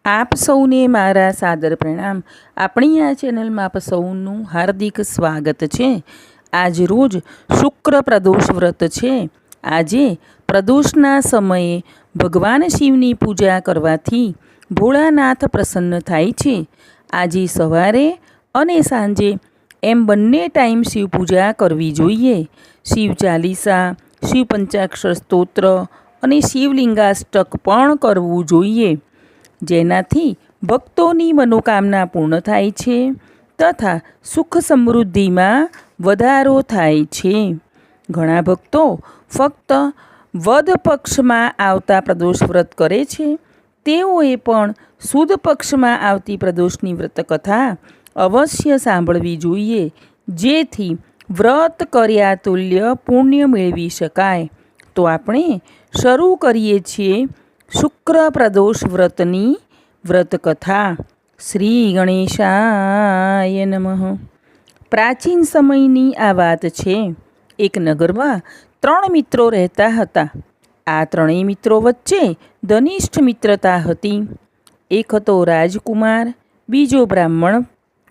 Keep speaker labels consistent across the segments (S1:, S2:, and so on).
S1: આપ સૌને મારા સાદર પ્રણામ. આપણી આ ચેનલમાં આપ સૌનું હાર્દિક સ્વાગત છે. આજ રોજ શુક્ર પ્રદોષ વ્રત છે. આજે પ્રદોષના સમયે ભગવાન શિવની પૂજા કરવાથી ભોળાનાથ પ્રસન્ન થાય છે. આજે સવારે અને સાંજે એમ બંને ટાઈમ શિવ પૂજા કરવી જોઈએ. શિવ ચાલીસા, શિવ પંચાક્ષર સ્તોત્ર અને શિવલિંગાષ્ટક પણ કરવું જોઈએ, જેનાથી ભક્તોની મનોકામના પૂર્ણ થાય છે તથા સુખ સમૃદ્ધિમાં વધારો થાય છે. ઘણા ભક્તો ફક્ત વદ પક્ષમાં આવતા પ્રદોષ વ્રત કરે છે. તેઓએ પણ સુદ પક્ષમાં આવતી પ્રદોષની વ્રતકથા અવશ્ય સાંભળવી જોઈએ, જેથી વ્રત કર્યા તુલ્ય પુણ્ય મેળવી શકાય. તો આપણે શરૂ કરીએ છીએ શુક્ર પ્રદોષ વ્રતની વ્રતકથા. શ્રી ગણેશાય નમઃ. પ્રાચીન સમયની આ વાત છે. એક નગરમાં 3 મિત્રો રહેતા હતા. આ 3 મિત્રો વચ્ચે ઘનિષ્ઠ મિત્રતા હતી. એક હતો રાજકુમાર, બીજો બ્રાહ્મણ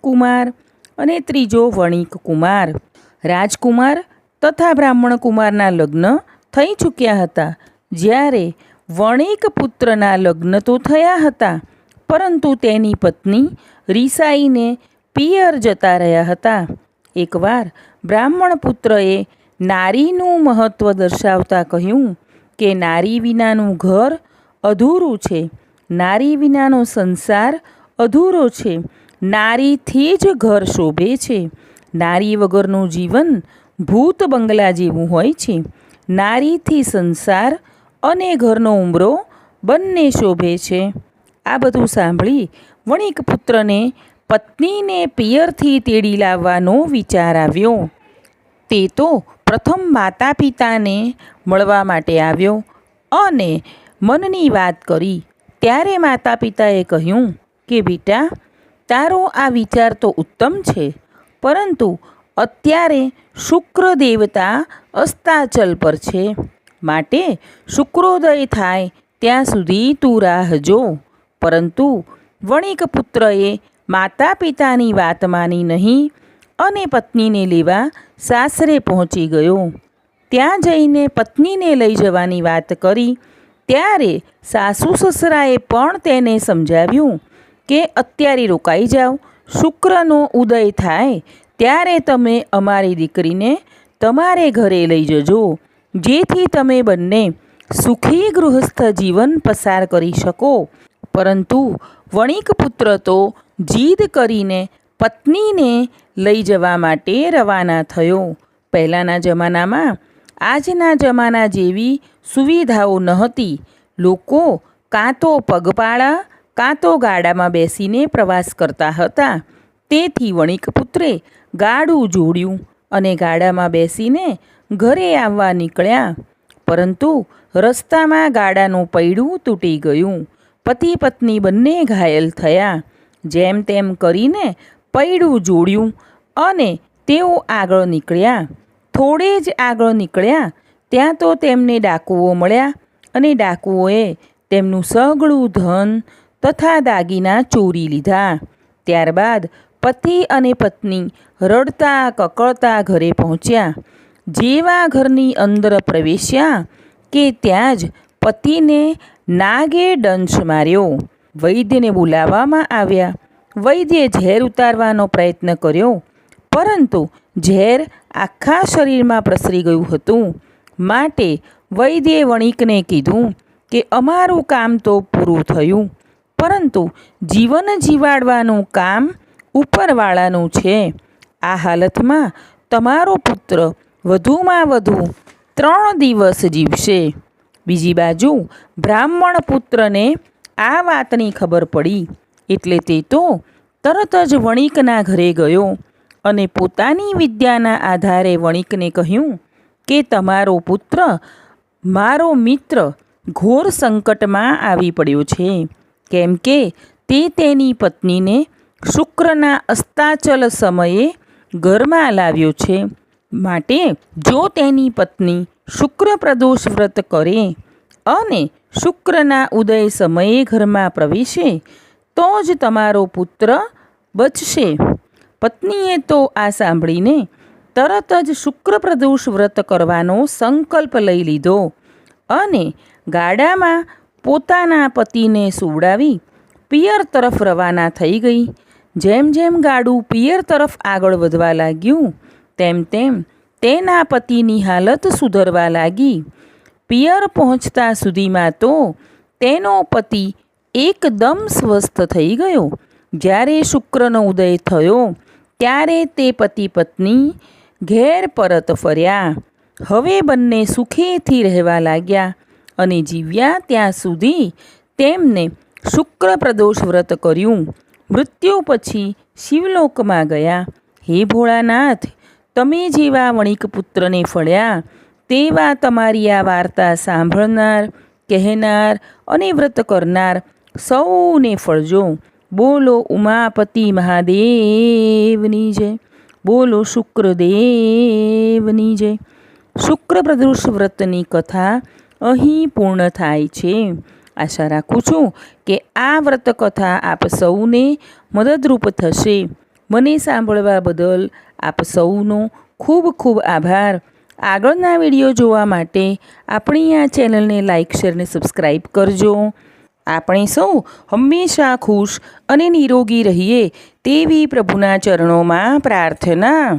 S1: કુમાર અને ત્રીજો વણિક કુમાર. રાજકુમાર તથા બ્રાહ્મણ કુમારના લગ્ન થઈ ચૂક્યા હતા, જ્યારે વણિક પુત્રના લગ્ન તો થયા હતા, પરંતુ તેની પત્ની રીસાઈને પિયર જતા રહ્યા હતા. એકવાર બ્રાહ્મણ પુત્રએ નારીનું મહત્ત્વ દર્શાવતા કહ્યું કે નારી વિનાનું ઘર અધૂરું છે, નારી વિનાનો સંસાર અધૂરો છે, નારીથી જ ઘર શોભે છે, નારી વગરનું જીવન ભૂત બંગલા જેવું હોય છે, નારીથી સંસાર અને ઘરનો ઉંબરો બંને શોભે છે. આ બધું સાંભળી વણિક પુત્રને પત્નીને પિયરથી તેડી લાવવાનો વિચાર આવ્યો. તે તો પ્રથમ માતા પિતાને મળવા માટે આવ્યો અને મનની વાત કરી. ત્યારે માતા પિતાએ કહ્યું કે બેટા, તારો આ વિચાર તો ઉત્તમ છે, પરંતુ અત્યારે શુક્ર દેવતા અસ્તાચલ પર છે, માટે શુક્રોદય થાય ત્યાં સુધી તું રાહ જો. પરંતુ વણિક પુત્રએ માતા પિતાની વાત માની નહીં અને પત્નીને લેવા સાસરે પહોંચી ગયો. ત્યાં જઈને પત્નીને લઈ જવાની વાત કરી. ત્યારે સાસુ સસરાએ પણ તેને સમજાવ્યું કે અત્યારે રોકાઈ જાઓ, શુક્રનો ઉદય થાય ત્યારે તમે અમારી દીકરીને તમારે ઘરે લઈ જજો, જેથી તમે બંને સુખી ગૃહસ્થ જીવન પસાર કરી શકો. પરંતુ વણિક પુત્ર તો જીદ કરીને પત્નીને લઈ જવા માટે રવાના થયો. પહેલાંના જમાનામાં આજના જમાના જેવી સુવિધાઓ નહોતી. લોકો કાં તો પગપાળા કાં તો ગાડામાં બેસીને પ્રવાસ કરતા હતા. તેથી વણિક પુત્રે ગાડું જોડ્યું અને ગાડામાં બેસીને ઘરે આવવા નીકળ્યા. પરંતુ રસ્તામાં ગાડાનું પૈડું તૂટી ગયું. પતિ પત્ની બંને ઘાયલ થયા. જેમ તેમ કરીને પૈડું જોડ્યું અને તેઓ આગળ નીકળ્યા. થોડે જ આગળ નીકળ્યા ત્યાં તો તેમને ડાકુઓ મળ્યા અને ડાકુઓએ તેમનું સઘળું ધન તથા દાગીના ચોરી લીધા. ત્યારબાદ પતિ અને પત્ની રડતા કકળતા ઘરે પહોંચ્યા. જેવા ઘરની અંદર પ્રવેશ્યા કે ત્યાં જ પતિને નાગે દંશ માર્યો. વૈદ્યને બોલાવવામાં આવ્યા. વૈદ્યે ઝેર ઉતારવાનો પ્રયત્ન કર્યો, પરંતુ ઝેર આખા શરીરમાં પ્રસરી ગયું હતું. માટે વૈદ્યે વણિકને કીધું કે અમારું કામ તો પૂરું થયું, પરંતુ જીવન જીવાડવાનું કામ ઉપરવાળાનું છે. આ હાલતમાં તમારો પુત્ર વધુમાં વધુ 3 દિવસ જીવશે. બીજી બાજુ બ્રાહ્મણ પુત્રને આ વાતની ખબર પડી એટલે તે તો તરત જ વણિકના ઘરે ગયો અને પોતાની વિદ્યાના આધારે વણિકને કહ્યું કે તમારો પુત્ર મારો મિત્ર ઘોર સંકટમાં આવી પડ્યો છે, કેમ કે તે તેની પત્નીને શુક્રના અસ્તાચલ સમયે ઘરમાં લાવ્યો છે. માટે જો તેની પત્ની શુક્ર પ્રદોષ વ્રત કરે અને શુક્રના ઉદય સમયે ઘરમાં પ્રવેશે તો જ તમારો પુત્ર બચશે. પત્નીએ તો આ સાંભળીને તરત જ શુક્ર પ્રદોષ વ્રત કરવાનો સંકલ્પ લઈ લીધો અને ગાડામાં પોતાના પતિને સુવડાવી પિયર તરફ રવાના થઈ ગઈ. જેમ જેમ ગાડું પિયર તરફ આગળ વધવા લાગ્યું તેમ તેમ તેના પતિની હાલત સુધરવા લાગી. પિયર પહોંચતા સુધીમાં તો તેનો પતિ એકદમ સ્વસ્થ થઈ ગયો. જ્યારે શુક્રનો ઉદય થયો ત્યારે તે પતિ પત્ની ઘેર પરત ફર્યા. હવે બંને સુખેથી રહેવા લાગ્યા અને જીવ્યા ત્યાં સુધી તેમને શુક્ર પ્રદોષ વ્રત કર્યું. મૃત્યુ પછી શિવલોકમાં ગયા. હે ભોળાનાથ, તમે જેવા વણિક પુત્રને ફળ્યા તેવા તમારી આ વાર્તા સાંભળનાર, કહેનાર અને વ્રત કરનાર સૌને ફળજો. બોલો ઉમાપતિ મહાદેવની જય. બોલો શુક્રદેવની જય. શુક્ર પ્રદોષ વ્રતની કથા અહીં પૂર્ણ થાય છે. આશા રાખું છું કે આ વ્રત કથા આપ સૌને મદદરૂપ થશે. મને સાંભળવા બદલ આપ સૌનો ખૂબ ખૂબ આભાર. આગળના વિડીયો જોવા માટે આપણી આ ચેનલને લાઈક, શેર અને સબસ્ક્રાઈબ કરજો. આપણે સૌ હંમેશા ખુશ અને નિરોગી રહીએ તેવી પ્રભુના ચરણોમાં પ્રાર્થના.